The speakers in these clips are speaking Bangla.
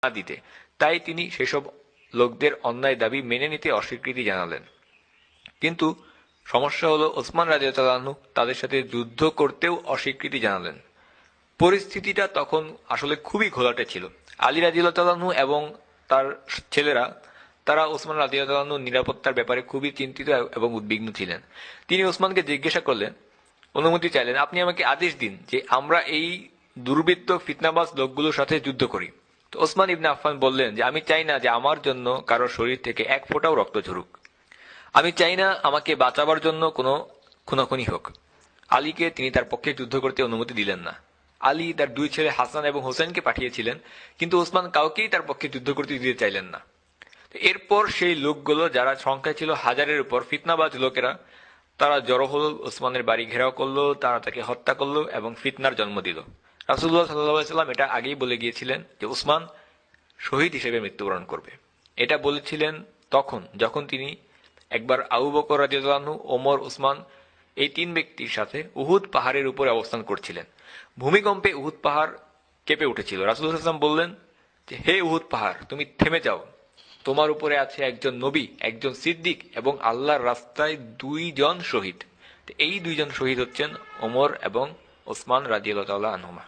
না দিতে, তাই তিনি সেসব লোকদের অন্যায় দাবি মেনে নিতে অস্বীকৃতি জানালেন। কিন্তু সমস্যা হলো ওসমান রাদিয়াল্লাহু আনহু তাদের সাথে যুদ্ধ করতেও অস্বীকৃতি জানালেন। পরিস্থিতিটা তখন আসলে খুবই ঘোলাটে ছিল। আলী রাদিয়াল্লাহু আনহু এবং তার ছেলেরা তারা ওসমান রাদিয়াল্লাহু আনহুর নিরাপত্তার ব্যাপারে খুবই চিন্তিত এবং উদ্বিগ্ন ছিলেন। তিনি ওসমানকে জিজ্ঞাসা করলেন, অনুমতি চাইলেন, আপনি আমাকে আদেশ দিন যে আমরা এই দুর্বৃত্ত ফিতনাবাজ লোকগুলোর সাথে যুদ্ধ করি। তো ওসমান ইবনে আফফান বললেন যে আমি চাই না যে আমার জন্য কারো শরীর থেকে এক ফোঁটাও রক্ত ঝরুক। আমি চাই না আমাকে বাঁচাবার জন্য কোনো খুনাখুনি হোক। আলীকে তিনি তার পক্ষে যুদ্ধ করতে অনুমতি দিলেন না। আলী তার দুই ছেলে হাসান এবং হোসেনকে পাঠিয়েছিলেন, কিন্তু ওসমান কাউকেই তার পক্ষে যুদ্ধ করতে দিতে চাইলেন না। এরপর সেই লোকগুলো যারা সংখ্যায় ছিল হাজারের উপর, ফিতনাবাজ লোকেরা, তারা জড়ো হল, ওসমানের বাড়ি ঘেরাও করলো, তারা তাকে হত্যা করলো এবং ফিতনার জন্ম দিল। রাসূলুল্লাহ সাল্লাল্লাহু আলাইহি ওয়াসাল্লাম এটা আগেই বলে গিয়েছিলেন যে উসমান শহীদ হিসেবে মৃত্যুবরণ করবে। এটা বলেছিলেন তখন যখন তিনি একবার আবু বকর রাদিয়াল্লাহু আনহু, ওমর, উসমান এই তিন ব্যক্তির সাথে উহুদ পাহাড়ের উপরে অবস্থান করছিলেন। ভূমিকম্পে উহুদ পাহাড় কেঁপে উঠেছিল। রাসূলুল্লাহ সাল্লাল্লাহু আলাইহি ওয়াসাল্লাম বললেন যে হে উহুদ পাহাড়, তুমি থেমে যাও, তোমার উপরে আছে একজন নবী, একজন সিদ্দিক এবং আল্লাহর রাস্তায় দুইজন শহীদ। এই দুইজন শহীদ হচ্ছেন ওমর এবং ওসমান রাদিয়াল্লাহু তাআলা আনহুমা।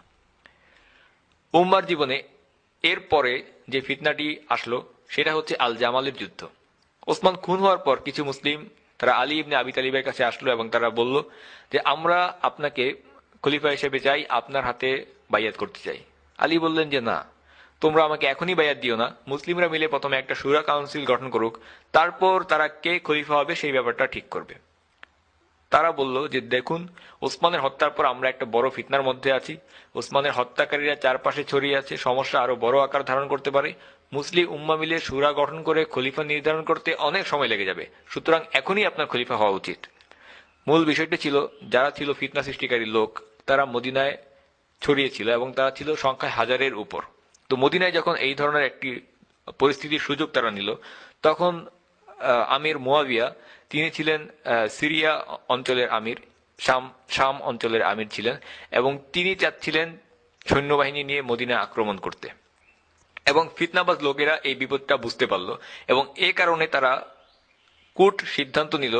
উম্মার জীবনে এর পরে যে ফিতনাটি আসলো সেটা হচ্ছে আল জামালের যুদ্ধ। ওসমান খুন হওয়ার পর কিছু মুসলিম তারা আলী ইবনে আবি তালিবের কাছে আসলো এবং তারা বলল যে আমরা আপনাকে খলিফা হিসেবে চাই, আপনার হাতে বাইয়াত করতে চাই। আলী বললেন যে না, তোমরা আমাকে এখনই বাইয়াত দিও না, মুসলিমরা মিলে প্রথমে একটা শুরা কাউন্সিল গঠন করুক, তারপর তারা কে খলিফা হবে সেই ব্যাপারটা ঠিক করবে। তারা বলল যে দেখুন, ওসমানের হত্যার পর আমরা একটা বড় ফিতনার মধ্যে আছি, ওসমানের হত্যাকারীরা চারপাশে ছড়িয়ে আছে, সমস্যা আরো বড় আকার ধারণ করতে পারে, মুসলিম উম্মা মিলে শুরা গঠন করে খলিফা নির্ধারণ করতে অনেক সময় লেগে যাবে, সুতরাং এখনই আপনার খলিফা হওয়া উচিত। মূল বিষয়টি ছিল যারা ছিল ফিতনা সৃষ্টিকারী লোক তারা মদিনায় ছড়িয়েছিল এবং তারা ছিল সংখ্যায় হাজারের উপর। তো মদিনায় যখন এই ধরনের একটি পরিস্থিতির সুযোগ তারা নিল, তখন আমির মুয়াবিয়া, তিনি ছিলেন সিরিয়া অঞ্চলের আমির, শাম অঞ্চলের আমির ছিলেন, এবং তিনি চাচ্ছিলেন সৈন্যবাহিনী নিয়ে মদিনা আক্রমণ করতে। এবং ফিতনাবাজ লোকেরা এই বিপদটা বুঝতে পারল এবং এ কারণে তারা কূট সিদ্ধান্ত নিল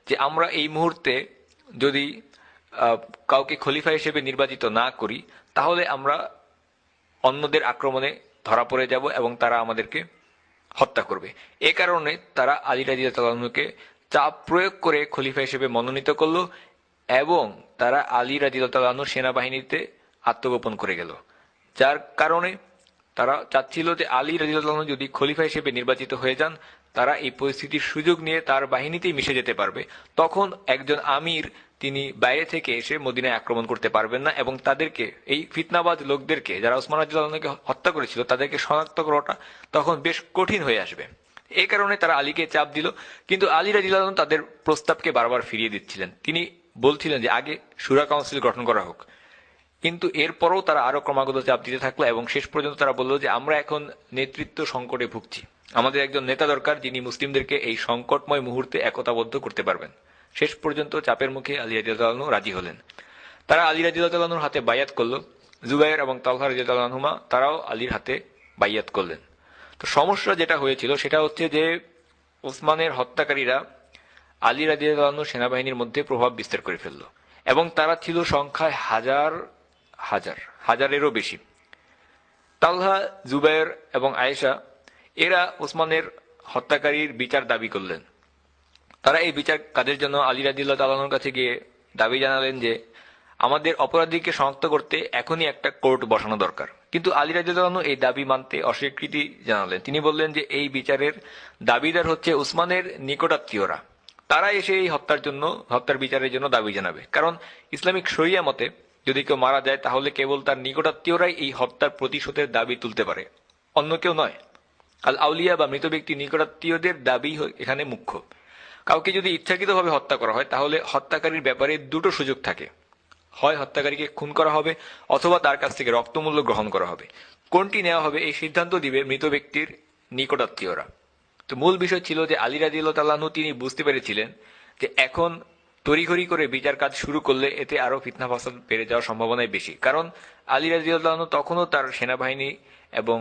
যে আমরা এই মুহূর্তে যদি কাউকে খলিফা হিসেবে নির্বাচিত না করি তাহলে আমরা অন্যদের আক্রমণে ধরা পড়ে যাব এবং তারা আমাদেরকে হত্যা করবে। এ কারণে তারা আলী রাদিয়াল্লাহু আনহুকে চাপ প্রয়োগ করে খলিফা হিসেবে মনোনীত করল এবং তারা আলী রাদিয়াল্লাহু আনহুর সেনাবাহিনীতে আত্মগোপন করে গেল। যার কারণে তারা চাচ্ছিল যে আলী রাদিয়াল্লাহু আনহু যদি খলিফা হিসেবে নির্বাচিত হয়ে যান, তারা এই পরিস্থিতির সুযোগ নিয়ে তার বাহিনীতেই মিশে যেতে পারবে। তখন একজন আমির তিনি বাইরে থেকে এসে মদিনায় আক্রমণ করতে পারবেন না এবং তাদেরকে, এই ফিতনাবাজ লোকদেরকে যারা ওসমান রাদিয়াল্লাহু আনহুকে হত্যা করেছিল, তাদেরকে শনাক্ত করাটা তখন বেশ কঠিন হয়ে আসবে। এই কারণে তারা আলীকে চাপ দিল, কিন্তু আলী রাদিয়াল্লাহু আনহু তাদের প্রস্তাবকে বারবার ফিরিয়ে দিচ্ছিলেন। তিনি বলছিলেন যে আগে শুরা কাউন্সিল গঠন করা হোক, কিন্তু এরপরও তারা আরো ক্রমাগত চাপ দিতে থাকলো এবং শেষ পর্যন্ত তারা বলল যে আমরা এখন নেতৃত্ব সংকটে ভুগছি, আমাদের একজন নেতা দরকার যিনি মুসলিমদেরকে এই সংকটময় মুহূর্তে একতাবদ্ধ করতে পারবেন। শেষ পর্যন্ত চাপের মুখে আলী রাদিয়াল্লাহু আনহু রাজি হলেন। তারা আলী রাদিয়াল্লাহু আনহুর হাতে বাইয়াত করলো। জুবাইর এবং তালহা রাদিয়াল্লাহু আনহুমা তারাও আলীর হাতে বাইয়াত করলেন। তো সমস্যা যেটা হয়েছিল সেটা হচ্ছে যে ওসমানের হত্যাকারীরা আলী রাদিয়াল্লাহু আনহু সেনাবাহিনীর মধ্যে প্রভাব বিস্তার করে ফেলল এবং তারা ছিল সংখ্যায় হাজারেরও বেশি। তালহা, জুবাইর এবং আয়েশা এরা ওসমানের হত্যাকারীর বিচার দাবি করলেন। তারা এই বিচার কাজের জন্য আলী রাদিয়াল্লাহু তাআলা আনহুর কাছে গিয়ে দাবি জানালেন যে আমাদের অপরাধীকে শনাক্ত করতে এখনই একটা কোর্ট বসানো দরকার। কিন্তু আলী রাদিয়াল্লাহু আনহু এই দাবি মানতে অস্বীকৃতি জানালেন। তিনি বললেন যে এই বিচারের দাবিদার হচ্ছে উসমানের নিকটাত্মীয়রা, তারা এসে এই হত্যার বিচারের জন্য দাবি জানাবে। কারণ ইসলামিক শরিয়া মতে যদি কেউ মারা যায় তাহলে কেবল তার নিকটাত্মীয়রাই এই হত্যার প্রতিশোধের দাবি তুলতে পারে, অন্য কেউ নয়। আল আউলিয়া বা মৃত ব্যক্তির নিকটাত্মীয়দের দাবি এখানে মুখ্য। কাউকে যদি ইচ্ছাকৃতভাবে হত্যা করা হয় তাহলে হত্যাকারীর ব্যাপারে দুটো সুযোগ থাকে, হয় হত্যাকারীকে খুন করা হবে অথবা তার কাছ থেকে রক্তমূল্য গ্রহণ করা হবে। কোনটি নেওয়া হবে এই সিদ্ধান্ত দিবে মৃত ব্যক্তির নিকটাত্মীয়রা। তো মূল বিষয় ছিল যে আলী রাদিয়াল্লাহু তাআলা আনহু তিনি বুঝতে পেরেছিলেন যে এখন তড়িঘড়ি করে বিচার কাজ শুরু করলে এতে আরো ফিতনা ফাসাদ বেড়ে যাওয়ার সম্ভাবনাই বেশি। কারণ আলী রাদিয়াল্লাহু আনহু তখনও তার সেনাবাহিনী এবং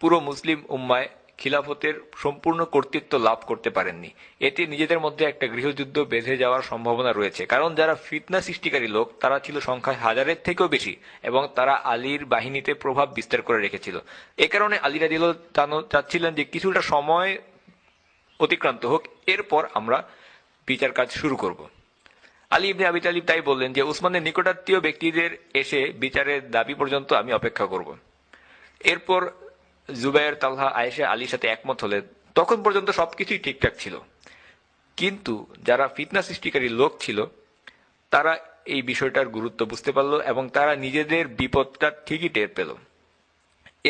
পুরো মুসলিম উম্মায় খিলাফতের সম্পূর্ণ কর্তৃত্ব লাভ করতে পারেননি। এতে নিজেদের মধ্যে একটা গৃহযুদ্ধ বেঁধে যাওয়ার সম্ভাবনা রয়েছে, কারণ যারা ফিতনা সৃষ্টিকারী লোক তারা ছিল সংখ্যায় হাজারের থেকেও বেশি এবং তারা আলীর বাহিনীতে প্রভাব বিস্তার করে রেখেছিল। এ কারণে আলী রাদিয়াল্লাহু তাআলা চাচ্ছিলেন যে কিছুটা সময় অতিক্রান্ত হোক, এরপর আমরা বিচার কাজ শুরু করব। আলী ইবনে আবি তালিব তাই বললেন যে উসমানের নিকটাত্মীয় ব্যক্তিদের এসে বিচারের দাবি পর্যন্ত আমি অপেক্ষা করব। এরপর জুবায়ের, তালহা, আয়েশা আলীর সাথে একমত হলেন। তখন পর্যন্ত সবকিছুই ঠিকঠাক ছিল, কিন্তু যারা ফিতনা সৃষ্টিকারী লোক ছিল তারা এই বিষয়টার গুরুত্ব বুঝতে পারল এবং তারা নিজেদের বিপদটা ঠিকই টের পেল।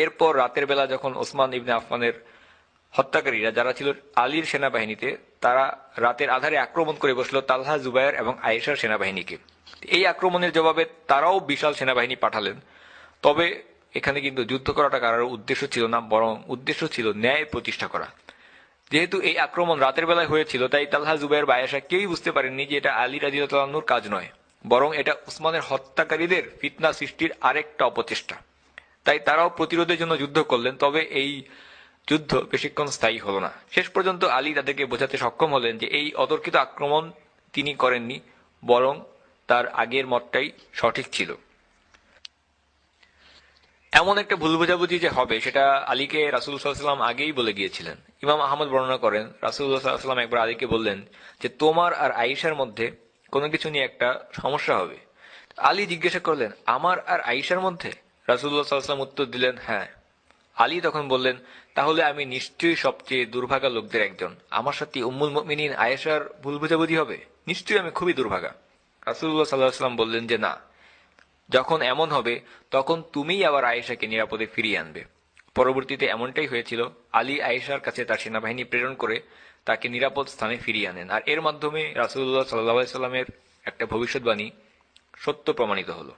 এরপর রাতের বেলা যখন ওসমান ইবনে আফফানের হত্যাকারীরা যারা ছিল আলীর সেনাবাহিনীতে, তারা রাতের আধারে আক্রমণ করে বসলো তালহা, জুবায়ের এবং আয়েশার সেনাবাহিনীকে। এই আক্রমণের জবাবে তারাও বিশাল সেনাবাহিনী পাঠালেন। তবে এখানে কিন্তু যুদ্ধ করাটা কারোর উদ্দেশ্য ছিল না, বরং উদ্দেশ্য ছিল ন্যায় প্রতিষ্ঠা করা। যেহেতু এই আক্রমণ রাতের বেলায় হয়েছিল, তাই তালহা, জুবায়ের বা আয়েশা কেউই বুঝতে পারেননি যে এটা আলী রাদিয়াল্লাহু আনহুর কাজ নয়, বরং এটা উসমানের হত্যাকারীদের ফিতনা সৃষ্টির আরেকটা অপচেষ্টা। তাই তারাও প্রতিরোধের জন্য যুদ্ধ করলেন। তবে এই যুদ্ধ বেশিক্ষণ স্থায়ী হল না। শেষ পর্যন্ত আলী তাদেরকে বোঝাতে সক্ষম হলেন যে এই অতর্কিত আক্রমণ তিনি করেননি, বরং তার আগের মতটাই সঠিক ছিল। এমন একটা ভুল বোঝাবুঝি যে হবে সেটা আলীকে রাসূল সাল্লাল্লাহু আলাইহি ওয়াসাল্লাম আগেই বলে গিয়েছিলেন। ইমাম আহমদ বর্ণনা করেন, রাসূলুল্লাহ সাল্লাল্লাহু আলাইহি ওয়াসাল্লাম একবার আলীকে বললেন যে তোমার আর আয়েশার মধ্যে কোনো কিছু নিয়ে একটা সমস্যা হবে। আলী জিজ্ঞাসা করলেন, আমার আর আয়েশার মধ্যে? রাসূলুল্লাহ সাল্লাল্লাহু আলাইহি ওয়াসাল্লাম উত্তর দিলেন, হ্যাঁ। আলী তখন বললেন, তাহলে আমি নিশ্চয়ই সবচেয়ে দুর্ভাগা লোকদের একজন। আমার সাথে উম্মুল মুমিনিন আয়েশার ভুল বোঝাবুঝি হবে? নিশ্চয়ই আমি খুবই দুর্ভাগা। রাসূলুল্লাহ সাল্লাল্লাহু আলাইহি ওয়াসাল্লাম বললেন যে না, যখন এমন হবে তখন তুমিই আবার আয়েশাকে নিরাপদে ফিরিয়ে আনবে। পরবর্তীতে এমনটাই হয়েছিল। আলী আয়েশার কাছে তার সেনাবাহিনী প্রেরণ করে তাকে নিরাপদ স্থানে ফিরিয়ে আনেন, আর এর মাধ্যমে রাসূলুল্লাহ সাল্লাল্লাহু আলাইহি সাল্লামের একটা ভবিষ্যৎবাণী সত্য প্রমাণিত হলো।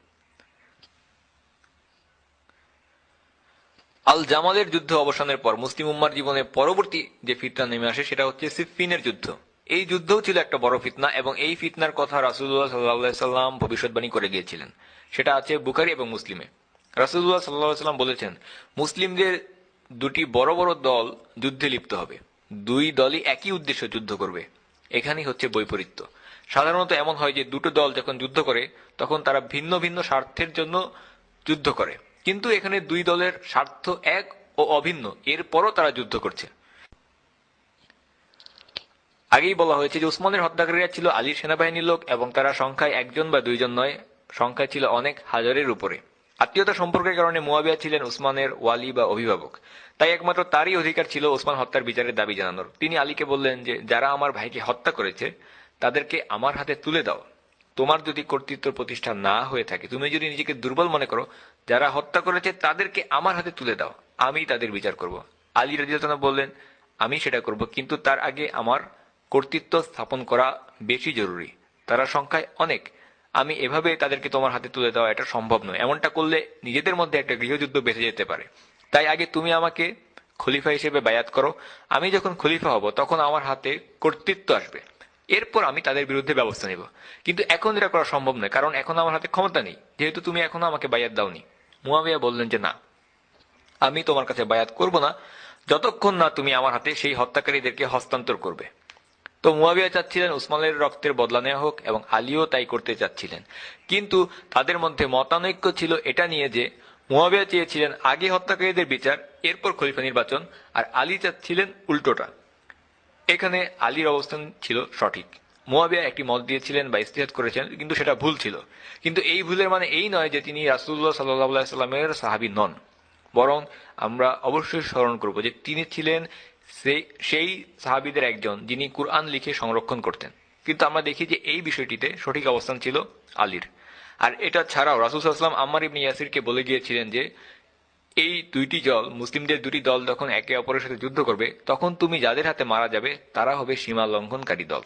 আল জামালের যুদ্ধ অবসানের পর মুসলিম উম্মার জীবনে পরবর্তী যে ফিতনা নেমে আসে সেটা হচ্ছে সিফফিনের যুদ্ধ। এই যুদ্ধও ছিল একটা বড় ফিতনা এবং এই ফিতনার কথা রাসূলুল্লাহ সাল্লাল্লাহু আলাইহি সাল্লাম ভবিষ্যৎবাণী করে গিয়েছিলেন। সেটা আছে বুখারী এবং মুসলিমে। রাসূলুল্লাহ সাল্লাল্লাহু আলাইহি সাল্লাম বলেছেন, মুসলিমদের দুটি বড় বড় দল যুদ্ধে লিপ্ত হবে। দুই দলই একই উদ্দেশ্য যুদ্ধ করবে। এখানেই হচ্ছে বৈপরীত্য। সাধারণত এমন হয় যে দুটো দল যখন যুদ্ধ করে তখন তারা ভিন্ন ভিন্ন স্বার্থের জন্য যুদ্ধ করে, কিন্তু এখানে দুই দলের স্বার্থ এক ও অভিন্ন, এরপরও তারা যুদ্ধ করছে। আগেই বলা হয়েছে যে উসমানের হত্যাকারীরা ছিল আলীর সেনাবাহিনীর লোক এবং তারা সংখ্যায় একজন বা দুইজন নয়, সংখ্যায় ছিল অনেক হাজারের উপরে। আত্মীয়তা সম্পর্কের কারণে মুয়াবিয়া ছিলেন উসমানের ওয়ালি বা অভিভাবক। তাই একমাত্র তারই অধিকার ছিল ওসমান হত্যার বিচারের দাবি জানানোর। তিনি আলীকে বললেন যে যারা আমার ভাইকে হত্যা করেছে তাদেরকে আমার হাতে তুলে দাও। তোমার যদি কর্তৃত্ব প্রতিষ্ঠা না হয়ে থাকে, তুমি যদি নিজেকে দুর্বল মনে করো, যারা হত্যা করেছে তাদেরকে আমার হাতে তুলে দাও, আমি তাদের বিচার করব। আলী রাদিয়াল্লাহু আনহু বললেন, আমি সেটা করব, কিন্তু তার আগে আমার কর্তৃত্ব স্থাপন করা বেশি জরুরি। তারা সংখ্যায় অনেক, আমি এভাবে তাদেরকে তোমার হাতে তুলে দেওয়া এটা সম্ভব নয়। এমনটা করলে নিজেদের মধ্যে একটা গৃহযুদ্ধ বেঁধে যেতে পারে। তাই আগে তুমি আমাকে খলিফা হিসেবে বায়াত করো। আমি যখন খলিফা হব তখন আমার হাতে কর্তৃত্ব আসবে, এরপর আমি তাদের বিরুদ্ধে ব্যবস্থা নেব। কিন্তু এখন এটা করা সম্ভব নয়, কারণ এখন আমার হাতে ক্ষমতা নেই, যেহেতু তুমি এখনো আমাকে বায়াত দাওনি। মুয়াবিয়া বললেন যে না, আমি তোমার কাছে বায়াত করব না যতক্ষণ না তুমি আমার হাতে সেই হত্যাকারীদেরকে হস্তান্তর করবে। তো মুয়াবিয়া চাচ্ছিলেন উসমানের রক্তের বদলা নেওয়া হোক এবং আলীও তাই করতে চাচ্ছিলেন। কিন্তু তাদের মধ্যে মতানৈক্য ছিল এটা নিয়ে যে মুয়াবিয়া চেয়েছিলেন আগে হত্যাকারীদের বিচার, এরপর খলিফা নির্বাচন, আর আলী চাচ্ছিলেন উল্টোটা। এখানে আলীর অবস্থান ছিল সঠিক। মুয়াবিয়া একটি মত দিয়েছিলেন বা ইজতিহাদ করেছেন, কিন্তু সেটা ভুল ছিল। কিন্তু এই ভুলের মানে এই নয় যে তিনি রাসূলুল্লাহ সাল্লাল্লাহু আলাইহি সাল্লামের সাহাবী নন, বরং আমরা অবশ্যই স্মরণ করব যে তিনি ছিলেন সেই সাহাবীদের একজন যিনি কুরআন লিখে সংরক্ষণ করতেন। কিন্তু আমরা দেখি যে এই বিষয়টিতে সঠিক অবস্থান ছিল আলীর। আর এটা ছাড়াও রাসূল সাল্লাল্লাহু আলাইহি ওয়াসাল্লাম আম্মার ইবনে ইয়াসিরকে বলে গিয়েছিলেন যে এই দুইটি দল, মুসলিমদের দুটি দল যখন একে অপরের সাথে যুদ্ধ করবে তখন তুমি যাদের হাতে মারা যাবে তারা হবে সীমা লঙ্ঘনকারী দল।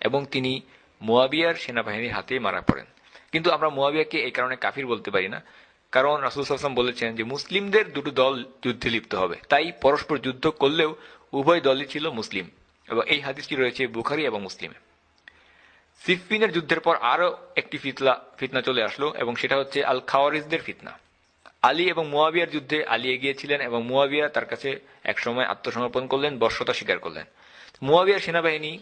এবং তিনি মুয়াবিয়ার সেনাবাহিনীর হাতে মারা পড়েন। কিন্তু আমরা মুয়াবিয়াকে এই কারণে কাফির বলতে পারি না, কারণ রাসূল সাল্লাল্লাহু আলাইহি ওয়াসাল্লাম বলেছেন যে মুসলিমদের দুটো দল যুদ্ধে লিপ্ত হবে, তাই পরস্পর যুদ্ধ করলেও উভয় দলই ছিল মুসলিম। এবং এই হাদিসটি রয়েছে বুখারী এবং মুসলিমে। সিফফিনের যুদ্ধের পর আরো একটি ফিতনা চলে আসলো এবং সেটা হচ্ছে আল খাওয়ারিজদের ফিতনা। আলী এবং মুয়াবিয়ার যুদ্ধে আলী এগিয়েছিলেন এবং মুয়াবিয়া তার কাছে একসময় আত্মসমর্পণ করলেন, বর্ষতা স্বীকার করলেন। মুয়াবিয়ার সেনাবাহিনী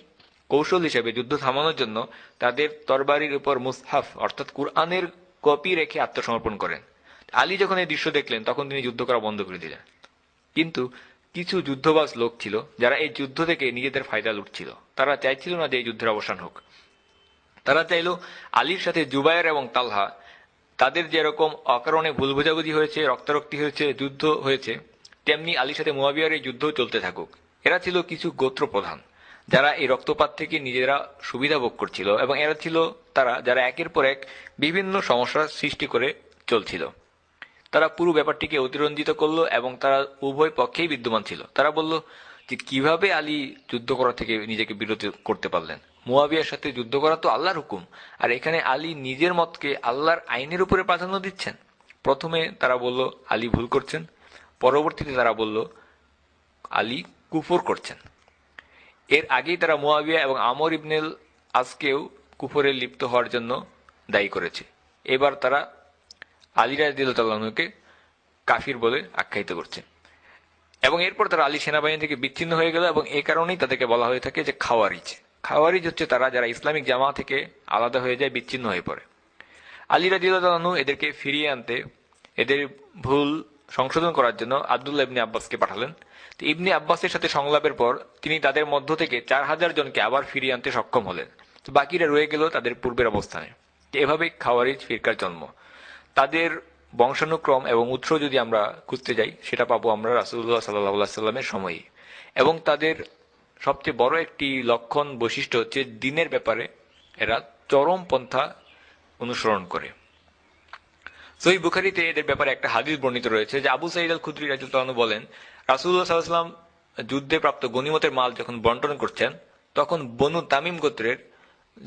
কৌশল হিসেবে যুদ্ধ থামানোর জন্য তাদের তরবারির উপর মুসহাফ অর্থাৎ কুরআনের কপি রেখে আত্মসমর্পণ করেন। আলী যখন এই দৃশ্য দেখলেন তখন তিনি যুদ্ধ করা বন্ধ করে দিলেন। কিন্তু কিছু যুদ্ধবাজ লোক ছিল যারা এই যুদ্ধ থেকে নিজেদের ফায়দা লুটছিল। তারা চাইছিল না যে এই যুদ্ধের অবসান হোক। তারা চাইল আলীর সাথে জুবায়ের এবং তালহা, তাদের যেরকম অকারণে ভুল বোঝাবুঝি হয়েছে, রক্তারক্তি হয়েছে, যুদ্ধ হয়েছে, তেমনি আলীর সাথে মুয়াবিয়ার এই যুদ্ধ চলতে থাকুক। এরা ছিল কিছু গোত্র প্রধান যারা এই রক্তপাত থেকে নিজেরা সুবিধা ভোগ করছিল, এবং এরা ছিল তারা যারা একের পর এক বিভিন্ন সমস্যার সৃষ্টি করে চলছিল। তারা পুরো ব্যাপারটিকে অতিরঞ্জিত করলো এবং তারা উভয় পক্ষেই বিদ্যমান ছিল। তারা বলল যে কিভাবে আলী যুদ্ধ করা থেকে নিজেকে বিরত করতে পারলেন? মুয়াবিয়ার সাথে যুদ্ধ করা তো আল্লাহর হুকুম, আর এখানে আলী নিজের মতকে আল্লাহর আইনের উপরে প্রাধান্য দিচ্ছেন। প্রথমে তারা বলল আলী ভুল করছেন, পরবর্তীতে তারা বলল আলী কুফর করছেন। এর আগেই তারা মুয়াবিয়া এবং আমর ইবনেল আজকেও কুফরে লিপ্ত হওয়ার জন্য দায়ী করেছে। এবার তারা আলী রাদিয়াল্লাহু আনহুকে কাফির বলে আখ্যায়িত করছে। এবং এরপর তারা আলী সেনাবাহিনী থেকে বিচ্ছিন্ন হয়ে গেল, এবং এই কারণেই তাদেরকে বলা হয়ে থাকে যে খাওয়ারিজ। খাওয়ারিজ হচ্ছে তারা যারা ইসলামিক জামা থেকে আলাদা হয়ে যায়, বিচ্ছিন্ন হয়ে পড়ে। আলী রাদিয়াল্লাহু আনহু এদেরকে ফিরিয়ে আনতে, এদের ভুল সংশোধন করার জন্য আব্দুল্লাহ ইবনে আব্বাসকে পাঠালেন। তো ইবনে আব্বাসের সাথে সংলাপের পর তিনি তাদের মধ্য থেকে 4000 জনকে আবার ফিরিয়ে আনতে সক্ষম হলেন। তো বাকিরা রয়ে গেল তাদের পূর্বের অবস্থানে। এভাবে খাওয়ারিজ ফিরকার জন্ম। তাদের বংশানুক্রম এবং উৎস যদি আমরা খুঁজতে যাই, সেটা পাবো আমরা রাসূলুল্লাহ সাল্লাল্লাহু আলাইহি সাল্লামের সময়ে। এবং তাদের সবচেয়ে বড় একটি লক্ষণ বৈশিষ্ট্য হচ্ছে দ্বীনের ব্যাপারে এরা চরম পন্থা অনুসরণ করে। সহিহ বুখারীতে এদের ব্যাপারে একটা হাদিস বর্ণিত রয়েছে যে আবু সাঈদ আল খুদরি রাদিয়াল্লাহু আনহু বলেন, রাসূলুল্লাহ সাল্লাল্লাহু আলাইহি ওয়াসাল্লাম যুদ্ধে প্রাপ্ত গনিমতের মাল যখন বন্টন করছেন, তখন বনু তামিম গোত্রের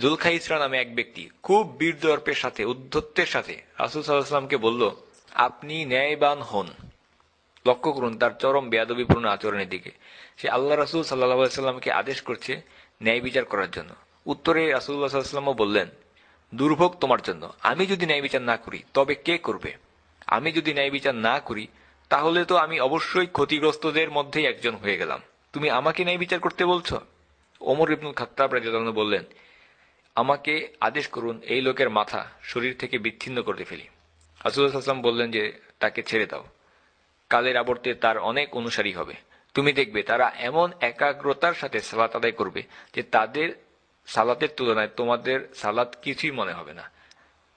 জুলখাইসরা নামে এক ব্যক্তি খুব বীরদর্পের সাথে, উদ্ধত্তের সাথে রাসূল সাল্লাল্লাহু আলাইহি ওয়াসাল্লামকে বলল, আপনি ন্যায়বান হন। লক্ষ্য করুন তার চরম বেয়াদবিপূর্ণ আচরণের দিকে। সে আল্লাহ রাসূল সাল্লাল্লাহু আলাইহি ওয়াসাল্লামকে আদেশ করছে ন্যায় বিচার করার জন্য। উত্তরে রাসূলুল্লাহ সাল্লাল্লাহু আলাইহি ওয়াসাল্লামও বললেন, দুর্ভোগ তোমার জন্য, আমি যদি ন্যায় বিচার না করি তবে কে করবে? আমি যদি ন্যায় বিচার না করি তাহলে তো আমি অবশ্যই ক্ষতিগ্রস্তদের মধ্যেই একজন হয়ে গেলাম। তুমি আমাকে ন্যায় বিচার করতে বলছো? ওমর ইবনুল খাত্তাব রাদিয়াল্লাহু আনহু বললেন, আমাকে আদেশ করুন এই লোকের মাথা শরীর থেকে বিচ্ছিন্ন করে ফেলি। রাসূলুল্লাহ সাল্লাল্লাহু আলাইহি ওয়াসাল্লাম বললেন যে তাকে ছেড়ে দাও, কালের আবর্তে তার অনেক অনুসারী হবে। তুমি দেখবে তারা এমন একাগ্রতার সাথে সালাত আদায় করবে যে তাদের সালাতের তুলনায় তোমাদের সালাত কিছুই মনে হবে না,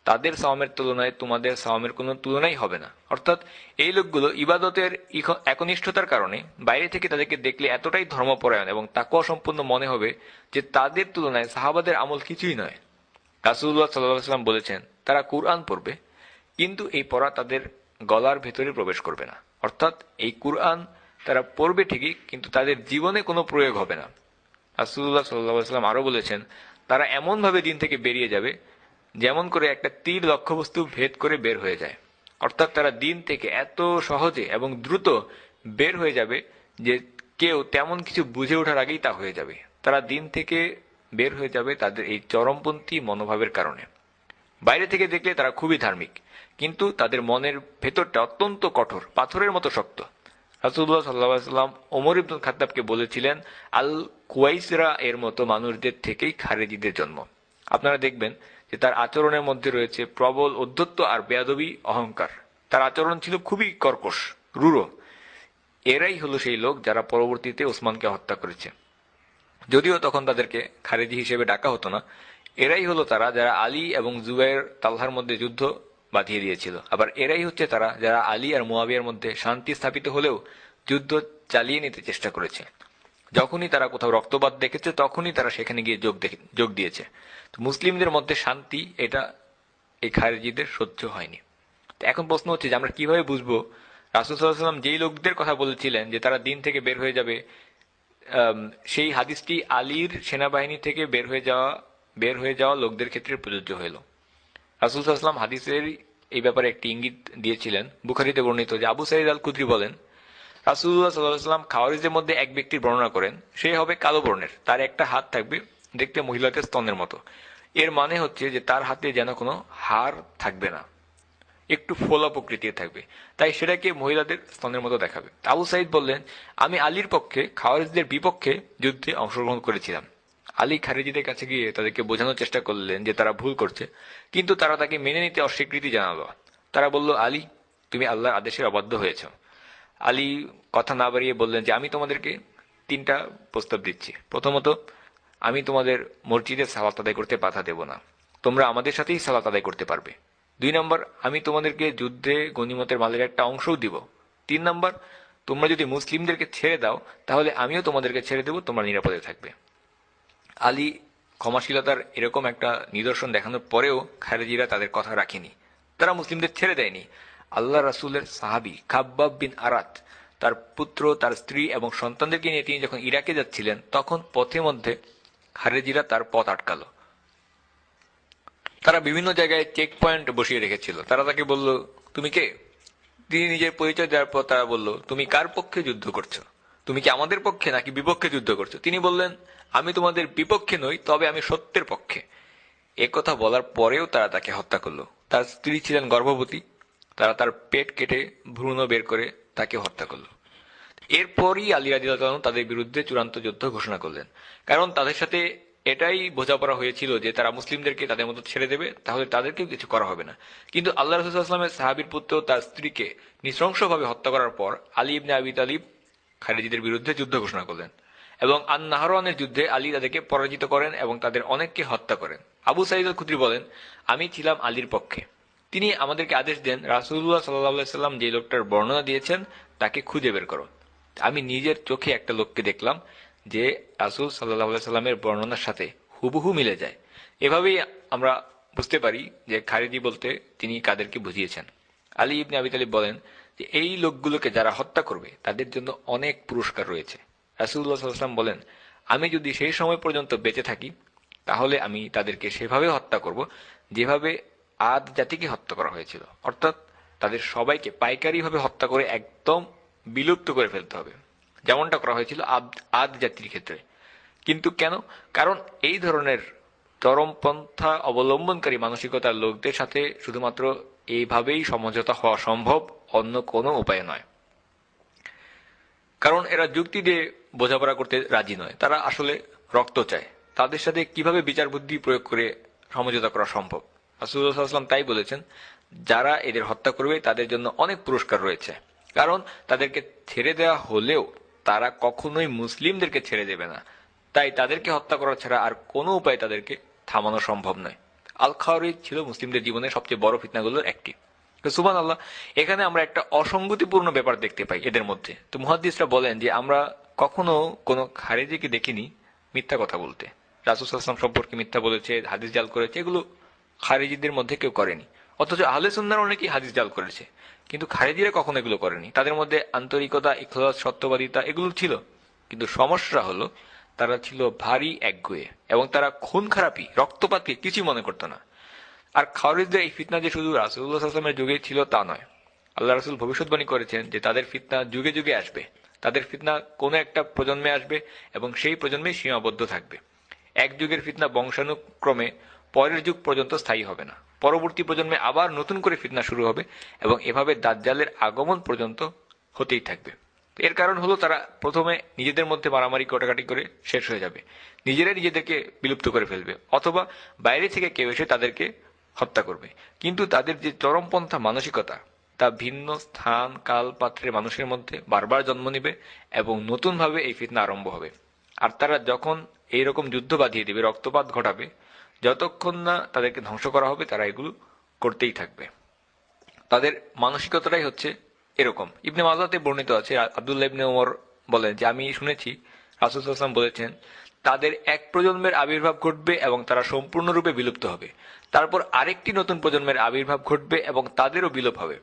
তাদের সাওমের তুলনায় তোমাদের সাওমের কোনো তুলনাই হবে না। অর্থাৎ এই লোকগুলো ইবাদতের একনিষ্ঠতার কারণে বাইরে থেকে তাদেরকে দেখলে এতটাই ধর্মপরায়ণ এবং তাকওয়া সম্পন্ন মনে হবে যে তাদের তুলনায় সাহাবাদের আমল কিছুই নয়। রাসূলুল্লাহ সাল্লাল্লাহু আলাইহি ওয়াসাল্লাম বলেছেন তারা কুরআন পড়বে, কিন্তু এই পড়া তাদের গলার ভেতরে প্রবেশ করবে না। অর্থাৎ এই কুরআন তারা পড়বে ঠিকই, কিন্তু তাদের জীবনে কোনো প্রয়োগ হবে না। রাসূলুল্লাহ সাল্লাল্লাহু আলাইহি ওয়াসাল্লাম আরো বলেছেন তারা এমন ভাবে দিন থেকে বেরিয়ে যাবে যেমন করে একটা তীর লক্ষ্যবস্তু ভেদ করে বের হয়ে যায়। অর্থাৎ তারা দিন থেকে এত সহজে এবং দ্রুত বের হয়ে যাবে যে কেউ তেমন কিছু বুঝে ওঠার আগেই তা হয়ে যাবে। তারা দিন থেকে বের হয়ে যাবে তাদের এই চরমপন্থী মনোভাবের কারণে। বাইরে থেকে দেখলে তারা খুবই ধার্মিক, কিন্তু তাদের মনের ভেতরটা অত্যন্ত কঠোর, পাথরের মতো শক্ত। রাসূলুল্লাহ সাল্লাল্লাহু আলাইহি ওয়াসাল্লাম ওমর ইবনুল খাত্তাবকে বলেছিলেন, আল কুয়াইসরা এর মতো মানুষদের থেকেই খারেজিদের জন্ম। আপনারা দেখবেন যে তার আচরণের মধ্যে রয়েছে প্রবল ঔদ্ধত্য আর বেয়াদবি, অহংকার। তার আচরণ ছিল খুবই কর্কশ, রূঢ়। এরাই হলো সেই লোক যারা পরবর্তীতে ওসমানকে হত্যা করেছে, যদিও তখন তাদেরকে খারেজি হিসেবে ডাকা হতো না। এরাই হলো তারা যারা আলী এবং জুবায়ের তালহার মধ্যে যুদ্ধ বাঁধিয়ে দিয়েছিল। আবার এরাই হচ্ছে তারা যারা আলী আর মুয়াবিয়ার মধ্যে শান্তি স্থাপিত হলেও যুদ্ধ চালিয়ে নিতে চেষ্টা করেছে। যখনই তারা কোথাও রক্তপাত দেখেছে তখনই তারা সেখানে গিয়ে যোগ দিয়েছে। তো মুসলিমদের মধ্যে শান্তি, এটা এই খারেজিদের সহ্য হয়নি। তো এখন প্রশ্ন হচ্ছে যে আমরা কিভাবে বুঝবো রাসূল সাল্লাল্লাহু আলাইহি ওয়াসাল্লাম যেই লোকদের কথা বলেছিলেন যে তারা দিন থেকে বের হয়ে যাবে, সেই হাদিসটি আলীর সেনাবাহিনী থেকে বের হয়ে যাওয়া লোকদের ক্ষেত্রে প্রযোজ্য হইল। রাসূল সাল্লাল্লাহু আলাইহি ওয়াসাল্লাম হাদিসের এই ব্যাপারে একটি ইঙ্গিত দিয়েছিলেন। বুখারীতে বর্ণিত যে আবু সাঈদ আল খুদরি বলেন, রাসূলুল্লাহ সাল্লাল্লাহু আলাইহি ওয়াসাল্লাম খাওয়ারিজদের মধ্যে এক ব্যক্তির বর্ণনা করেন, সে হবে কালো বর্ণের, তার একটা হাত থাকবে দেখতে মহিলাদের স্তনের মতো। এর মানে হচ্ছে যে তার হাতে যেন কোনো হাড় থাকবে না। একটু ফোলা প্রকৃতির থাকবে, তাই সেটাকে মহিলাদের স্তনের মতো দেখাবে। আবু সাইদ বললেন, আমি আলীর পক্ষে খাওয়ারিজদের বিপক্ষে যুদ্ধে অংশগ্রহণ করেছিলাম। আলী খারিজিদের কাছে গিয়ে তাদেরকে বোঝানোর চেষ্টা করলেন যে তারা ভুল করছে, কিন্তু তারা তাকে মেনে নিতে অস্বীকৃতি জানালো। তারা বলল, আলী, তুমি আল্লাহর আদেশের অবাধ্য হয়েছ। আলী কথা না বাড়িয়ে বললেন যে আমি তোমাদেরকে 3টা প্রস্তাব দিচ্ছি। প্রথমত, আমি তোমাদের মসজিদে সালাত আদায় করতে বাধা দেব না, তোমরা আমাদের সাথেই সালাত আদায় করতে পারবে। 2 নম্বর, আমি তোমাদেরকে যুদ্ধে গনিমতের মালের একটা অংশও দিব। 3 নম্বর, তোমরা যদি মুসলিমদেরকে ছেড়ে দাও তাহলে আমিও তোমাদেরকে ছেড়ে দেব, তোমরা নিরাপদে থাকবে। আলী ক্ষমাশীলতার এরকম একটা নিদর্শন দেখানোর পরেও খারেজিরা তাদের কথা রাখেনি, তারা মুসলিমদের ছেড়ে দেয়নি। আল্লাহ রাসূলের সাহাবী খাব্বাব বিন আরাত তার পুত্র, তার স্ত্রী এবং সন্তানদেরকে নিয়ে তিনি যখন ইরাকে যাচ্ছিলেন, তখন পথে মধ্যে খারেজিরা তার পথ আটকালো। তারা বিভিন্ন জায়গায় চেক পয়েন্ট বসিয়ে রেখেছিল। তারা তাকে বলল, তুমি কে? তিনি নিজের পরিচয় দেওয়ার পর তারা বলল, তুমি কার পক্ষে যুদ্ধ করছো? তুমি কি আমাদের পক্ষে নাকি বিপক্ষে যুদ্ধ করছো? তিনি বললেন, আমি তোমাদের বিপক্ষে নই, তবে আমি সত্যের পক্ষে। একথা বলার পরেও তারা তাকে হত্যা করলো। তার স্ত্রী ছিলেন গর্ভবতী, তারা তার পেট কেটে ভ্রূণ বের করে তাকে হত্যা করলো। এরপরই আলী রাদিয়াল্লাহু আনহু তাদের বিরুদ্ধে চূড়ান্ত যুদ্ধ ঘোষণা করলেন, কারণ তাদের সাথে এটাই বোঝাপড়া হয়েছিল যে তারা মুসলিমদেরকে তাদের মতো ছেড়ে দেবে, তাহলে তাদেরকেও কিছু করা হবে না। কিন্তু আল্লাহ রাসূল সাল্লাল্লাহু আলাইহি ওয়াসাল্লামের সাহাবীর পুত্র তার স্ত্রীকে নৃশংসভাবে হত্যা করার পর আলী ইবনে আবি তালিব খারিজিদের বিরুদ্ধে যুদ্ধ ঘোষণা করলেন, এবং আন নাহরানের যুদ্ধে আলী তাদেরকে পরাজিত করেন এবং তাদের অনেককে হত্যা করেন। আবু সাঈদ আল খুদরি বলেন, আমি ছিলাম আলীর পক্ষে। তিনি আমাদেরকে আদেশ দেন, রাসূলুল্লাহ সাল্লাল্লাহু আলাইহি ওয়াসাল্লাম যে লোকটার বর্ণনা দিয়েছেন তাকে খুঁজে বের করো। আমি নিজের চোখে একটা লোককে দেখলাম যে রাসূল সাল্লাল্লাহু আলাইহি সাল্লামের বর্ণনার সাথে হুবহু মিলে যায়। এভাবেই আমরা বুঝতে পারি যে খারিজি বলতে তিনি কাদেরকে বুঝিয়েছেন। আলী ইবনে আবি তালিব বলেন যে এই লোকগুলোকে যারা হত্যা করবে তাদের জন্য অনেক পুরস্কার রয়েছে। রাসূলুল্লাহ সাল্লাল্লাহু আলাইহি ওয়াসাল্লাম বলেন, আমি যদি সেই সময় পর্যন্ত বেঁচে থাকি তাহলে আমি তাদেরকে সেভাবে হত্যা করব যেভাবে আদ জাতিকে হত্যা করা হয়েছিল, অর্থাৎ তাদের সবাইকে পাইকারিভাবে হত্যা করে একদম বিলুপ্ত করে ফেলতে হবে, যেমনটা করা হয়েছিল আদ জাতির ক্ষেত্রে। কিন্তু কেন? কারণ এই ধরনের চরমপন্থা অবলম্বনকারী মানসিকতার লোকদের সাথে শুধুমাত্র এইভাবেই সমঝোতা হওয়া সম্ভব, অন্য কোনো উপায় নয়। কারণ এরা যুক্তি দিয়ে বোঝাপড়া করতে রাজি নয়, তারা আসলে রক্ত চায়। তাদের সাথে কিভাবে বিচার বুদ্ধি প্রয়োগ করে সমঝোতা করা সম্ভব? রাসূলুল্লাহ সাল্লাল্লাহু আলাইহি ওয়াসাল্লাম তাই বলেছেন, যারা এদের হত্যা করবে তাদের জন্য অনেক পুরস্কার রয়েছে। কারণ তাদেরকে ছেড়ে দেওয়া হলেও তারা কখনোই মুসলিমদেরকে ছেড়ে দেবে না, তাই তাদেরকে হত্যা করা ছাড়া আর কোনো উপায় তাদেরকে থামানো সম্ভব নয়। আল খাওয়ারিজ ছিল মুসলিমদের জীবনের সবচেয়ে বড় ফিতনাগুলোর একটি। সুবহানাল্লাহ, এখানে আমরা একটা অসঙ্গতিপূর্ণ ব্যাপার দেখতে পাই এদের মধ্যে। তো মুহাদ্দিসরা বলেন যে আমরা কখনো কোনো খারিজিকে দেখিনি মিথ্যা কথা বলতে। রাসূল সাল্লাল্লাহু আলাইহি ওয়াসাল্লাম সম্পর্কে মিথ্যা বলেছে, হাদিস জাল করেছে, এগুলো খারিজিদের মধ্যে কেউ করেনি। অথচ আহলে সুন্নাহর অনেকেই হাদিস জাল করেছে, কিন্তু খারিজিরা কখনো এগুলো করেনি। তাদের মধ্যে আন্তরিকতা, ইখলাস, সত্যবাদিতা এগুলো ছিল। কিন্তু সমস্যা হলো তারা ছিল ভারী একগুঁয়ে, এবং তারা খুন খারাপি, রক্তপাতকে কিছুই মনে করতো না। আর খাওয়ারিজদের এই ফিতনা যে শুধু রাসূলুল্লাহ সাল্লাল্লাহু আলাইহি ওয়াসাল্লামের যুগে ছিল তা নয়। আল্লাহ রাসূল ভবিষ্যৎবাণী করেছেন যে তাদের ফিতনা যুগে যুগে আসবে। তাদের ফিতনা কোনো একটা প্রজন্মে আসবে এবং সেই প্রজন্মে সীমাবদ্ধ থাকবে। এক যুগের ফিতনা বংশানুক্রমে পরের যুগ পর্যন্ত স্থায়ী হবে না। পরবর্তী প্রজন্মে আবার নতুন করে ফিতনা শুরু হবে এবং এভাবে দাজ্জালের আগমন পর্যন্ত হতেই থাকবে। এর কারণ হলো তারা প্রথমে নিজেদের মধ্যে মারামারি কাটাকাটি করে শেষ হয়ে যাবে, নিজেরাই নিজেদেরকে বিলুপ্ত করে ফেলবে, অথবা বাইরে থেকে কেউ এসে তাদেরকে হত্যা করবে। কিন্তু তাদের যে চরমপন্থা মানসিকতা তা ভিন্ন স্থান কাল পাত্রের মানুষের মধ্যে বারবার জন্ম নেবে এবং নতুনভাবে এই ফিতনা আরম্ভ হবে। আর তারা যখন এইরকম যুদ্ধ বাঁধিয়ে দেবে, রক্তপাত ঘটাবে, যতক্ষণ না তাদেরকে ধ্বংস করা হবে তারা এগুলো করতেই থাকবে। তাদের মানসিকতাটাই হচ্ছে এরকম। ইবনে মাজাতে বর্ণিত আছে, আব্দুল্লাহ ইবনে ওমর বলেন যে আমি শুনেছি রাসূল সাল্লাল্লাহু আলাইহি ওয়াসাল্লাম বলেছেন, তাদের এক প্রজন্মের আবির্ভাব ঘটবে এবং তারা সম্পূর্ণরূপে বিলুপ্ত হবে। তারপর আরেকটি নতুন প্রজন্মের আবির্ভাব ঘটবে এবং তাদেরও বিলোপ হবে।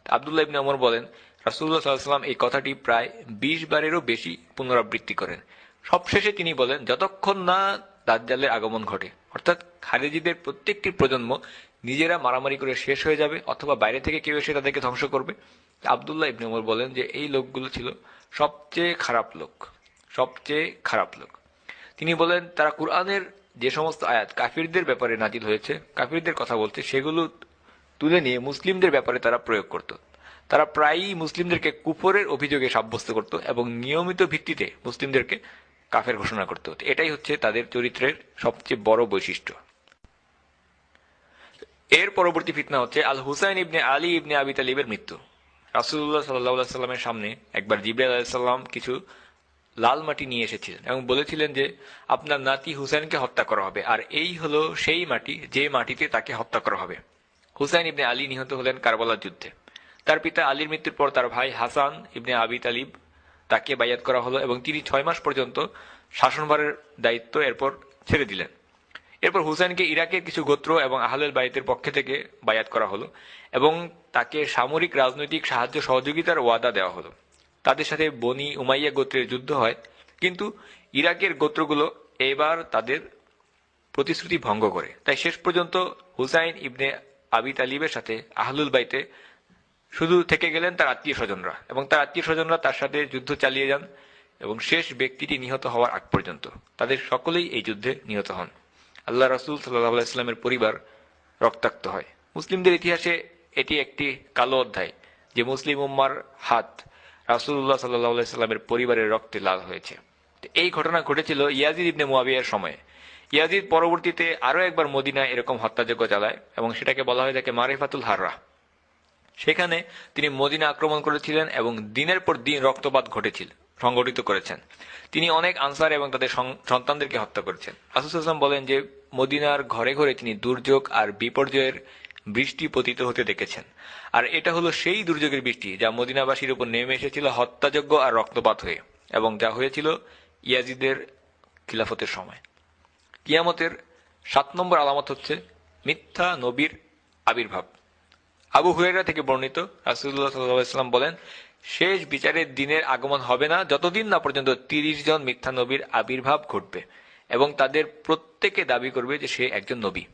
আব্দুল্লাহ ইবনে ওমর বলেন, রাসূলুল্লাহ সাল্লাল্লাহু আলাইহি ওয়াসাল্লাম এই কথাটি প্রায় 20 বারেরও বেশি পুনরাবৃত্তি করেন। সবশেষে তিনি বলেন, যতক্ষণ না দাজ্জালের আগমন ঘটে, অর্থাৎ খারিজিদের প্রত্যেকটি প্রজন্ম নিজেরা মারামারি করে শেষ হয়ে যাবে অথবা বাইরে থেকে কেউ এসে তাদেরকে ধ্বংস করবে। আব্দুল্লাহ ইবনে ওমর বলেন যে এই লোকগুলো ছিল সবচেয়ে খারাপ লোক, সবচেয়ে খারাপ লোক। তিনি বলেন, তারা কুরআনের যে সমস্ত আয়াত কাফিরদের ব্যাপারে নাজিল হয়েছে, কাফিরদের কথা বলছে, সেগুলো তুলে নিয়ে মুসলিমদের ব্যাপারে তারা প্রয়োগ করত। তারা প্রায়ই মুসলিমদেরকে কুফরের অভিযোগে সাব্যস্ত করত এবং নিয়মিত ভিত্তিতে মুসলিমদেরকে কাফের ঘোষণা করত। এটাই হচ্ছে তাদের চরিত্রের সবচেয়ে বড় বৈশিষ্ট্য। এর পরবর্তী ফিতনা হচ্ছে আল হুসাইন ইবনে আলী ইবনে আবি তালিবের মৃত্যু। রাসূলুল্লাহ সাল্লাল্লাহু সাল্লামের সামনে একবার জিবরাইল আলাইহিস সালাম কিছু লাল মাটি নিয়ে এসেছিলেন এবং বলেছিলেন যে আপনার নাতি হুসাইনকে হত্যা করা হবে, আর এই হলো সেই মাটি যে মাটিতে তাকে হত্যা করা হবে। হুসাইন ইবনে আলী নিহত হলেন কারবালার যুদ্ধে। তার পিতা আলীর মৃত্যুর পর তার ভাই হাসান ইবনে আবি তালিব তাকে বায়াত করা হলো এবং তিনি 6 মাস পর্যন্ত শাসনভারের দায়িত্ব এরপর ছেড়ে দিলেন। এরপর হুসাইনকে ইরাকের কিছু গোত্র এবং আহলেল বাইতের পক্ষ থেকে বায়াত করা হলো এবং তাকে সামরিক রাজনৈতিক সাহায্য সহযোগিতার ওয়াদা দেওয়া হলো। তাদের সাথে বনি উমাইয়া গোত্রের যুদ্ধ হয়, কিন্তু ইরাকের গোত্রগুলো এবার তাদের প্রতিশ্রুতি ভঙ্গ করে। তাই শেষ পর্যন্ত হুসাইন ইবনে আবি তালিবের সাথে আহলুল বাইতে শুধু থেকে গেলেন তার আত্মীয় স্বজনরা, এবং তার আত্মীয় স্বজনরা তার সাথে যুদ্ধ চালিয়ে যান এবং শেষ ব্যক্তিটি নিহত হওয়ার আগ পর্যন্ত তাদের সকলেই এই যুদ্ধে নিহত হন। আল্লাহ রাসূল সাল্লাল্লাহু আলাইহি ওয়াসাল্লামের পরিবার রক্তাক্ত হয়। মুসলিমদের ইতিহাসে এটি একটি কালো অধ্যায় যে মুসলিম উম্মার হাত রাসূলুল্লাহ সাল্লাল্লাহু আলাইহি ওয়াসাল্লামের পরিবারের রক্তে লাল হয়েছে। এই ঘটনা ঘটেছিল ইয়াজিদ ইবনে মুয়াবিয়ার সময়ে। ইয়াজিদ পরবর্তীতে আরো একবার মদিনায় এরকম হত্যাযজ্ঞ চালায় এবং সেটাকে বলা হয় থাকে মারিফাতুল হাররা। সেখানে তিনি মদিনা আক্রমণ করেছিলেন এবং দিনের পর দিন রক্তপাত সংগঠিত করেছেন। তিনি অনেক আনসার এবং তাদের সন্তানদেরকে হত্যা করেছেন। রাসূল সাল্লাল্লাহু আলাইহি ওয়াসাল্লাম বলেন যে মদিনার ঘরে ঘরে তিনি দুর্যোগ আর বিপর্যয়ের বৃষ্টি পতিত হতে দেখেছেন, আর এটা হলো সেই দুর্যোগের বৃষ্টি যা মদিনাবাসীর উপর নেমে এসেছিল হত্যাযজ্ঞ আর রক্তপাত হয়ে, এবং যা হয়েছিল ইয়াজিদের খিলাফতের সময়। কিয়ামতের 7 নম্বর আলামত হচ্ছে মিথ্যা নবীর আবির্ভাব। আবু হুরায়রা থেকে বর্ণিত, রাসূলুল্লাহ সাল্লাল্লাহু আলাইহি ওয়াসাল্লাম বলেন, শেষ বিচারের দিনের আগমন হবে না যতদিন না পর্যন্ত 30 জন মিথ্যা নবীর আবির্ভাব ঘটবে এবং তাদের প্রত্যেকে দাবি করবে যে সে একজন নবী।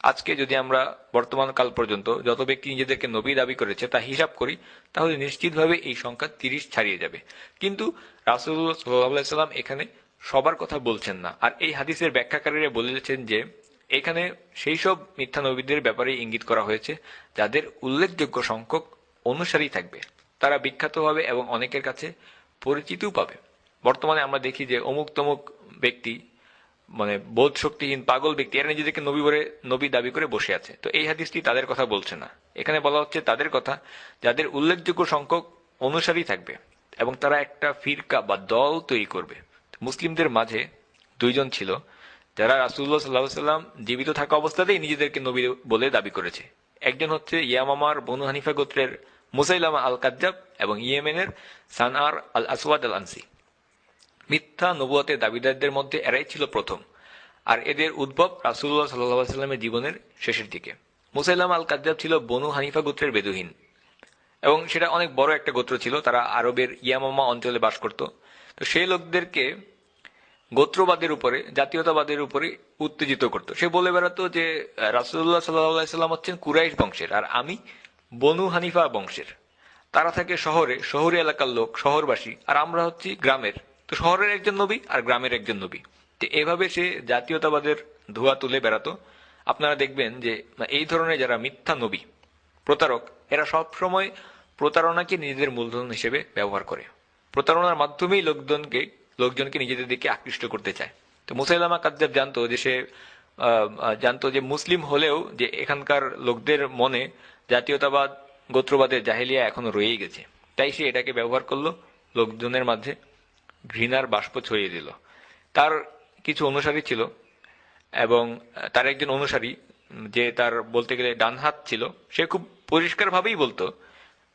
আজকে যদি আমরা বর্তমান কাল পর্যন্ত যত ব্যক্তি নিজেদেরকে নবী দাবি করেছে তা হিসাব করি, তাহলে নিশ্চিতভাবে এই সংখ্যা 30 ছাড়িয়ে যাবে। কিন্তু রাসূলুল্লাহ সাল্লাল্লাহু আলাইহি ওয়াসাল্লাম এখানে সবার কথা বলছেন না, আর এই হাদিসের ব্যাখ্যাকারীরা বলেছেন যে এখানে সেই সব মিথ্যা নবীদের ব্যাপারে ইঙ্গিত করা হয়েছে যাদের উল্লেখযোগ্য সংখ্যক অনুসারী থাকবে, তারা বিখ্যাত হবে এবং অনেকের কাছে পরিচিতিও পাবে। বর্তমানে আমরা দেখি যে অমুক তমুক ব্যক্তি, মানে বোধ শক্তিহীন পাগল ব্যক্তি, এরা নিজেদেরকে নবী দাবি করে বসে আছে। তো এই হাদিসটি তাদের কথা বলছে না, এখানে বলা হচ্ছে তাদের কথা যাদের উল্লেখযোগ্য সংখ্যক অনুসারী থাকবে এবং তারা একটা ফিরকা বা দল তৈরি করবে। মুসলিমদের মাঝে 2 জন ছিল যারা রাসূলুল্লাহ সাল্লাল্লাহু আলাইহি ওয়াসাল্লাম জীবিত থাকা অবস্থাতেই নিজেদেরকে নবী বলে দাবি করেছে। একজন হচ্ছে ইয়ামামার বনু হানিফা গোত্রের মুসাইলামা আল কাজ্জাব এবং ইয়েমেনের সানআর আল আসওয়াদ আল আনসি। মিথ্যা নবুয়তের দাবিদারদের মধ্যে এরাই ছিল প্রথম, আর এদের উদ্ভব রাসূলুল্লাহ সাল্লাল্লাহু আলাইহি ওয়াসাল্লামের জীবনের শেষের দিকে। মুসাইলামা আল কাজ্জাব ছিল বনু হানিফা গোত্রের বেদুইন এবং সেটা অনেক বড় একটা গোত্র ছিল, তারা আরবের ইয়ামামা অঞ্চলে বাস করত। তো সেই লোকদেরকে গোত্রবাদের উপরে, জাতীয়তাবাদের উপরে উত্তেজিত করত। সে বলে বেড়াতো যে রাসূলুল্লাহ সাল্লাল্লাহু আলাইহি ওয়াসাল্লাম হচ্ছেন কুরাইশ বংশের আর আমি বনু হানিফা বংশের। তারা থাকে শহরে এলাকার লোক, শহরবাসী, আর আমরা হচ্ছি গ্রামের। তো শহরের একজন নবী আর গ্রামের একজন নবী। তো এভাবে সে জাতীয়তাবাদের ধোঁয়া তুলে বেড়াতো। আপনারা দেখবেন যে এই ধরনের যারা মিথ্যা নবী, প্রতারক, এরা সবসময় প্রতারণাকে নিজেদের মূলধন হিসেবে ব্যবহার করে। প্রতারণার মাধ্যমেই লোকজনকে নিজেদের দিকে আকৃষ্ট করতে চায়। তো মুসাইলামা কাজ্জাব জানতো যে মুসলিম হলেও যে এখানকার লোকদের মনে জাতীয়তাবাদ, গোত্রবাদের জাহেলিয়া এখনো রয়েই গেছে। তাই সে এটাকে ব্যবহার করলো, লোকজনের মাঝে ঘৃণার বাষ্প ছড়িয়ে দিল। তার কিছু অনুসারী ছিল এবং তার একজন অনুসারী যে তার বলতে গেলে ডান হাত ছিল, সে খুব পরিষ্কারভাবেই বলতো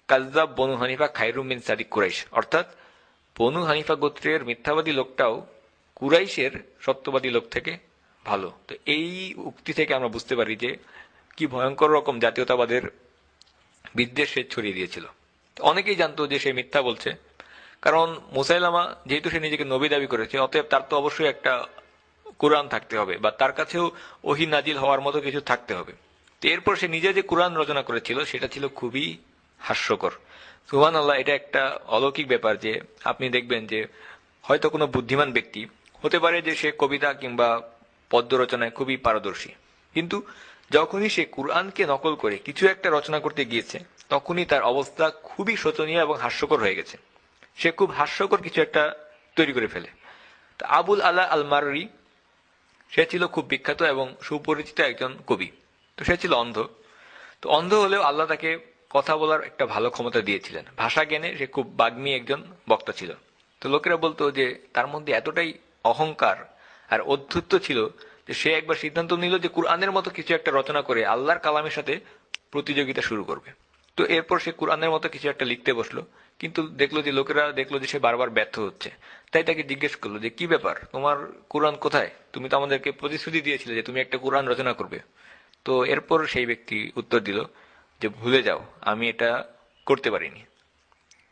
কাজ্জাব বনু হানিফা খায়রুম মিন সাদিক কুরাইশ, অর্থাৎ বনু হানিফা গোত্রের মিথ্যাবাদী লোকটাও কুরাইশের সত্যবাদী লোক থেকে ভালো। তো এই উক্তি থেকে আমরা বুঝতে পারি যে কি ভয়ঙ্কর রকম জাতীয়তাবাদের বিদ্বেষ সে ছড়িয়ে দিয়েছিল। অনেকেই জানতো যে সে মিথ্যা বলছে, কারণ মুসাইলামা যেহেতু সে নিজেকে নবী দাবি করেছে, অতএব তার তো অবশ্যই একটা কোরআন থাকতে হবে বা তার কাছেও ওহী নাজিল হওয়ার মতো কিছু থাকতে হবে। তো এরপর সে নিজে যে কোরআন রচনা করেছিল সেটা ছিল খুবই হাস্যকর। সুবহানাল্লাহ, এটা একটা অলৌকিক ব্যাপার যে আপনি দেখবেন যে হয়তো কোনো বুদ্ধিমান ব্যক্তি হতে পারে যে সে কবিতা কিংবা পদ্য রচনায় খুবই পারদর্শী, কিন্তু যখনই সে কুরআনকে নকল করে কিছু একটা রচনা করতে গিয়েছে তখনই তার অবস্থা খুবই শোচনীয় এবং হাস্যকর হয়ে গেছে। সে খুব হাস্যকর কিছু একটা তৈরি করে ফেলে। আবুল আলা আল মাররি, সে ছিল খুব বিখ্যাত এবং সুপরিচিত একজন কবি। তো সে ছিল অন্ধ। তো অন্ধ হলেও আল্লাহ তাকে কথা বলার একটা ভালো ক্ষমতা দিয়েছিলেন। ভাষা জ্ঞানে সে খুব বাগ্মী একজন বক্তা ছিল। তো লোকেরা বলতো যে তার মধ্যে এতটাই অহংকার আর অধ্যত্ব ছিল যে সে একবার সিদ্ধান্ত নিল যে কুরআনের মতো কিছু একটা রচনা করে আল্লাহর কালামের সাথে প্রতিযোগিতা শুরু করবে। তো এরপর সে কুরআনের মতো কিছু একটা লিখতে বসলো, কিন্তু লোকেরা দেখলো যে সে বারবার ব্যর্থ হচ্ছে। তাই তাকে জিজ্ঞেস করলো যে কি ব্যাপার, তোমার কুরআন কোথায়? তুমি তো আমাদেরকে প্রতিশ্রুতি দিয়েছিলে যে তুমি একটা কুরআন রচনা করবে। তো এরপর সেই ব্যক্তি উত্তর দিল যে ভুলে যাও, আমি এটা করতে পারিনি।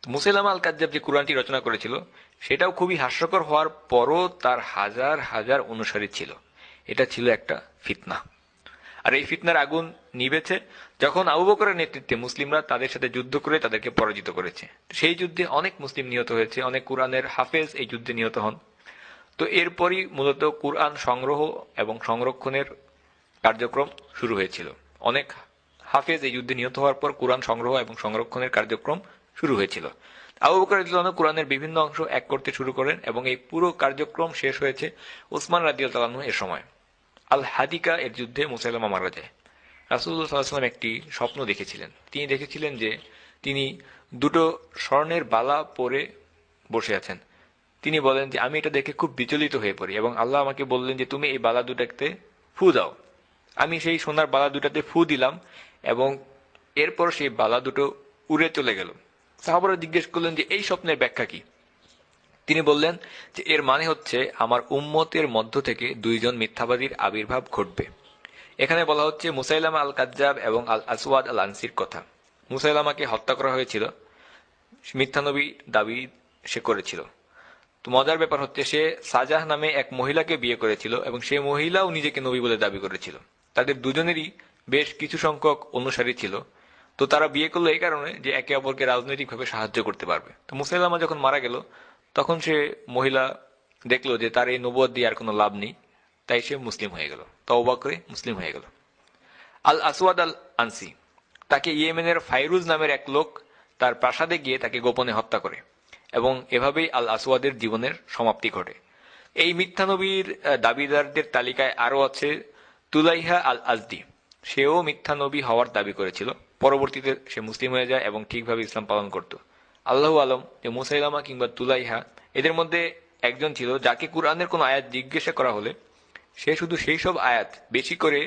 মুসাইলামা আল কাজ্জাব যে কুরআনটি রচনা করেছিল সেটাও খুবই হাস্যকর হওয়ার পরও তার হাজার হাজার অনুসারী ছিল। এটা ছিল একটা ফিতনা। আর এই ফিতনার আগুন নিভেছে যখন আবু বকরের নেতৃত্বে মুসলিমরা তাদের সাথে যুদ্ধ করে তাদেরকে পরাজিত করেছে। সেই যুদ্ধে অনেক মুসলিম নিহত হয়েছে, অনেক কুরআনের হাফেজ এই যুদ্ধে নিহত হন। তো এরপরই মূলত কুরআন সংগ্রহ এবং সংরক্ষণের কার্যক্রম শুরু হয়েছিল। অনেক হাফেজ এই যুদ্ধে নিহত হওয়ার পর কুরআন সংগ্রহ এবং সংরক্ষণের কার্যক্রম শুরু হয়েছিল। আবু বকর রাদিয়াল্লাহু আনহু কুরআনের বিভিন্ন অংশ এক করতে শুরু করেন এবং এই পুরো কার্যক্রম শেষ হয়েছে উসমান রাদিয়াল্লাহু আনহু এর সময়। আল হাদিকা এর যুদ্ধে মুসাইলামা মারা যায়। রাসূলুল্লাহ সাল্লাল্লাহু আলাইহি ওয়াসাল্লাম একটি স্বপ্ন দেখেছিলেন। তিনি দেখেছিলেন যে তিনি দুটো স্বর্ণের বালা পরে বসে আছেন। তিনি বলেন যে আমি এটা দেখে খুব বিচলিত হয়ে পড়ি এবং আল্লাহ আমাকে বললেন যে তুমি এই বালা দুটাতে ফু দাও। আমি সেই সোনার বালা দুটাতে ফু দিলাম এবং এরপর সেই বালা দুটো উড়ে চলে গেল। সাহাবারা জিজ্ঞেস করলেন যে এই স্বপ্নের ব্যাখ্যা কি? তিনি বললেন যে এর মানে হচ্ছে আমার উম্মতের মধ্য থেকে দুইজন মিথ্যাবাদীর আবির্ভাব ঘটবে। এখানে বলা হচ্ছে মুসাইলামা আল কাজ্জাব এবং আল আসওয়াদ আল আনসির কথা। মুসাইলামাকে হত্যা করা হয়েছিল, মিথ্যানবী দাবি সে করেছিল। তো মজার ব্যাপার হচ্ছে সে সাজাহ নামে এক মহিলাকে বিয়ে করেছিল এবং সেই মহিলাও নিজেকে নবী বলে দাবি করেছিল। তাদের দুজনেরই বেশ কিছু সংখ্যক অনুসারী ছিল। তো তারা বিয়ে করলো এই কারণে যে একে অপরকে রাজনৈতিকভাবে সাহায্য করতে পারবে। তো মুসাইলামা যখন মারা গেল তখন সে মহিলা দেখলো যে তার এই নবুয়ত দিয়ে আর কোনো লাভ নেই, তাই সে মুসলিম হয়ে গেল, তওবা করে মুসলিম হয়ে গেল। আল আসওয়াদ আল আনসি, তাকে ইয়েমেনের ফাইরুজ নামের এক লোক তার প্রাসাদে গিয়ে তাকে গোপনে হত্যা করে এবং এভাবেই আল আসওয়াদের জীবনের সমাপ্তি ঘটে। এই মিথ্যানবীর দাবিদারদের তালিকায় আরও আছে তুলাইহা আল আজদি। সেও মিথ্যানবী হওয়ার দাবি করেছিল। পরবর্তীতে সে মুসলিম হয়ে যায় এবং ঠিকভাবে ইসলাম পালন করত। আল্লাহু আলম যে মুসাইলামা কিংবা তুলাইহা এদের মধ্যে একজন ছিল যাকে কুরআনের কোন আয়াত জিজ্ঞাসা করা হলে সে শুধু সেই সব আয়াত বেশি করে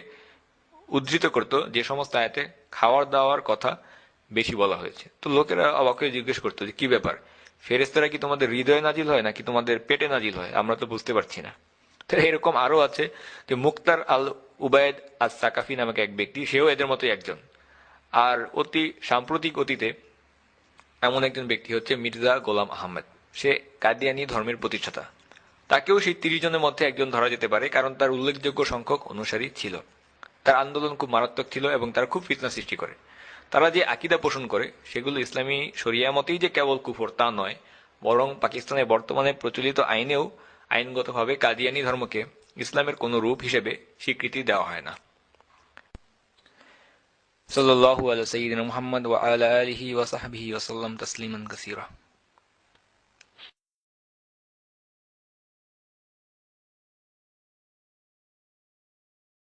উদ্ধৃত করত যে সমস্ত আয়াতে খাওয়ার দাওয়ার কথা বেশি বলা হয়েছে। তো লোকেরা অবাক হয়ে জিজ্ঞেস করতো যে কি ব্যাপার, ফেরেশতারা কি তোমাদের হৃদয়ে নাজিল হয় নাকি তোমাদের পেটে নাজিল হয়? আমরা তো বুঝতে পারছি না। তো এরকম আরো আছে যে মুক্তার আল উবায়দ আস সাকাফি নামক এক ব্যক্তি, সেও এদের মতোই একজন। আর অতি সাম্প্রতিক অতীতে এমন একজন ব্যক্তি হচ্ছে মির্জা গোলাম আহমেদ। সে কাদিয়ানি ধর্মের প্রতিষ্ঠাতা। তাকেও সেই ৩০ জনের মধ্যে একজন ধরা যেতে পারে, কারণ তার উল্লেখযোগ্য সংখ্যক অনুসারী ছিল। তার আন্দোলন খুব মারাত্মক ছিল এবং তারা খুব ফিতনা সৃষ্টি করে। তারা যে আকীদা পোষণ করে সেগুলো ইসলামী শরিয়া মতেই যে কেবল কুফর তা নয়, বরং পাকিস্তানের বর্তমানে প্রচলিত আইনেও আইনগতভাবে কাদিয়ানি ধর্মকে ইসলামের কোনো রূপ হিসেবে স্বীকৃতি দেওয়া হয় না। সাল্লাল্লাহু আলা সাইয়্যিদিনা মুহাম্মদ ওয়া আলা আলিহি ওয়া সাহবিহি ওয়া সাল্লাম তাসলিমান কাসীরা।